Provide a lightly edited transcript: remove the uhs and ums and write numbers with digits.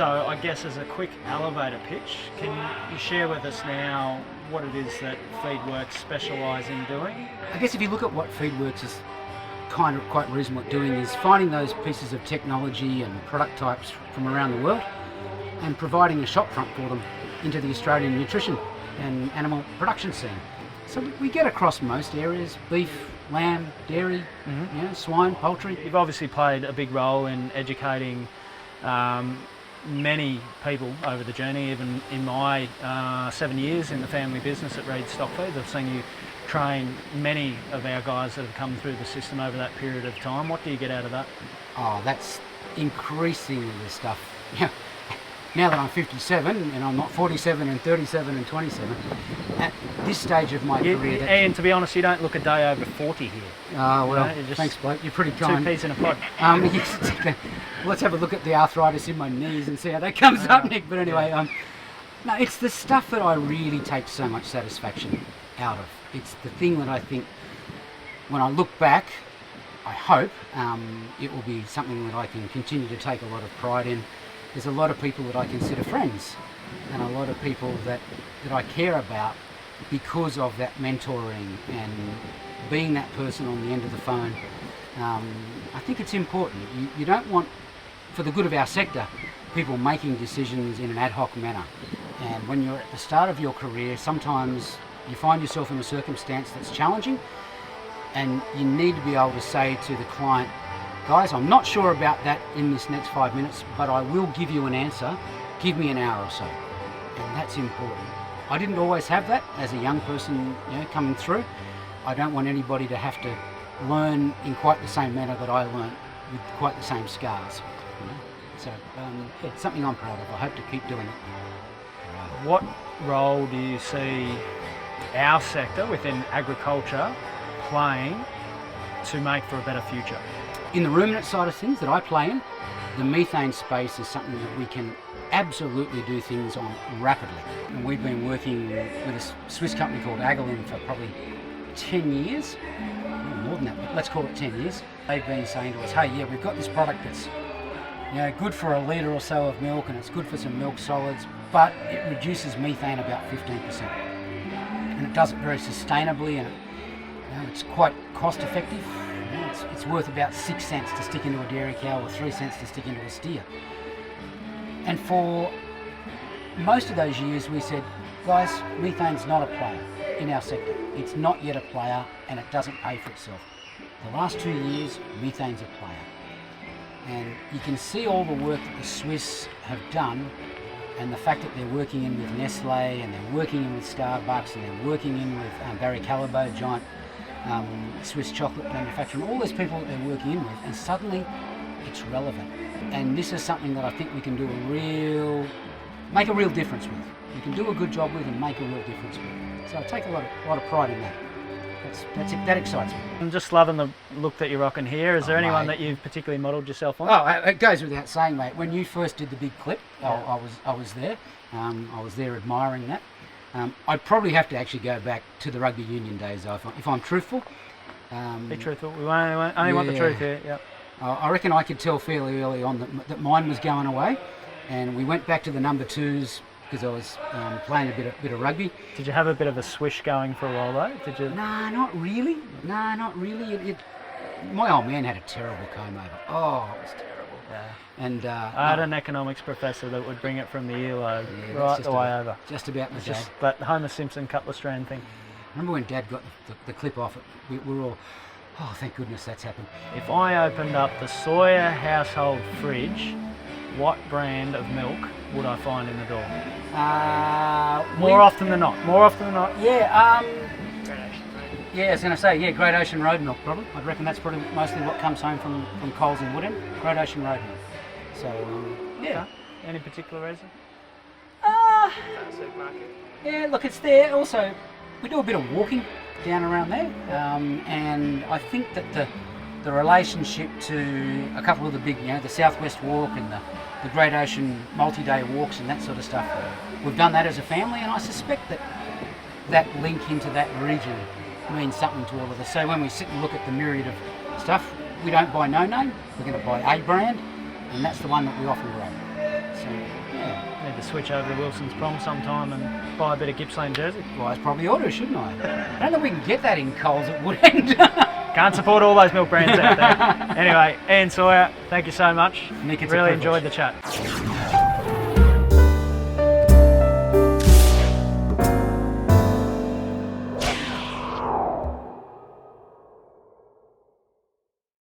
So I guess as a quick elevator pitch, can you share with us now what it is that Feedworks specialise in doing? I guess if you look at what Feedworks is quite reasonable at doing, is finding those pieces of technology and product types from around the world and providing a shop front for them into the Australian nutrition and animal production scene. So we get across most areas: beef, lamb, dairy, swine, poultry. You've obviously played a big role in educating many people over the journey. Even in my 7 years in the family business at Reid Stockfeeds, I've seen you train many of our guys that have come through the system over that period of time. What do you get out of that? Oh, that's increasing the stuff. Now that I'm 57 and I'm not 47 and 37 and 27, at this stage of my career... And to be honest, you don't look a day over 40 here. Well, thanks, bloke. You're pretty kind. 2 peas in a pod. Let's have a look at the arthritis in my knees and see how that comes up, Nick. But anyway, no, it's the stuff that I really take so much satisfaction out of. It's the thing that I think, when I look back, I hope it will be something that I can continue to take a lot of pride in. There's a lot of people that I consider friends and a lot of people that I care about because of that mentoring and being that person on the end of the phone. I think it's important. You don't want, for the good of our sector, people making decisions in an ad hoc manner. And when you're at the start of your career, sometimes you find yourself in a circumstance that's challenging, and you need to be able to say to the client, guys, I'm not sure about that in this next 5 minutes, but I will give you an answer. Give me an hour or so. And that's important. I didn't always have that as a young person, coming through. I don't want anybody to have to learn in quite the same manner that I learned, with quite the same scars. So it's something I'm proud of. I hope to keep doing it. What role do you see our sector within agriculture playing to make for a better future? In the ruminant side of things that I play in, the methane space is something that we can absolutely do things on rapidly. And we've been working with a Swiss company called Agalin for probably 10 years, more than that, but let's call it 10 years. They've been saying to us, hey, yeah, we've got this product that's good for a litre or so of milk, and it's good for some milk solids, but it reduces methane about 15%. And it does it very sustainably, and it's quite cost effective. It's worth about 6 cents to stick into a dairy cow or 3 cents to stick into a steer. And for most of those years we said, guys, methane's not a player in our sector. It's not yet a player and it doesn't pay for itself. The last 2 years, methane's a player. And you can see all the work that the Swiss have done, and the fact that they're working in with Nestle and they're working in with Starbucks and they're working in with Barry Callebaut, giant Swiss chocolate manufacturer, and all those people that they're working in with, and suddenly it's relevant. And this is something that I think we can make a real difference with. We can do a good job with and make a real difference with. So I take a lot of pride in that. That's it. That excites me. I'm just loving the look that you're rocking here. Is there anyone that you've particularly modelled yourself on? Oh, it goes without saying, mate. When you first did the big clip, I was there. I was there admiring that. I'd probably have to actually go back to the rugby union days, if I'm truthful. Be truthful. We only want the truth here. Yep. I reckon I could tell fairly early on that mine was going away, and we went back to the number twos because I was playing a bit of rugby. Did you have a bit of a swish going for a while though? Did you? Nah, not really. My old man had a terrible comb over. Oh, it was terrible. Yeah. And I had an economics professor that would bring it from the earlobe right the way over. Just about my dad. Just that Homer Simpson cutler strand thing. Remember when Dad got the clip off it? We were all, oh, thank goodness that's happened. If I opened up the Sawyer household fridge, what brand of milk would I find in the door? More often than not. Yeah. Yeah, I was going to say, Great Ocean Road milk, probably. I'd reckon that's probably mostly what comes home from Coles in Woodend. Great Ocean Road milk. So, yeah. Okay. Any particular reason? Supermarket. Yeah, look, it's there. Also, we do a bit of walking down around there, and I think that the relationship to a couple of the big, the Southwest Walk and the Great Ocean multi-day walks and that sort of stuff, we've done that as a family, and I suspect that link into that region means something to all of us. So when we sit and look at the myriad of stuff, we don't buy no name, we're going to buy a brand, and that's the one that we often grow. So to switch over to Wilson's Prom sometime and buy a bit of Gippsland jersey. Well, I probably ought to, shouldn't I? I don't know if we can get that in Coles at Woodend. Can't support all those milk brands out there. Anyway, Ian Sawyer, thank you so much. Nick, it's a really privilege. enjoyed the chat.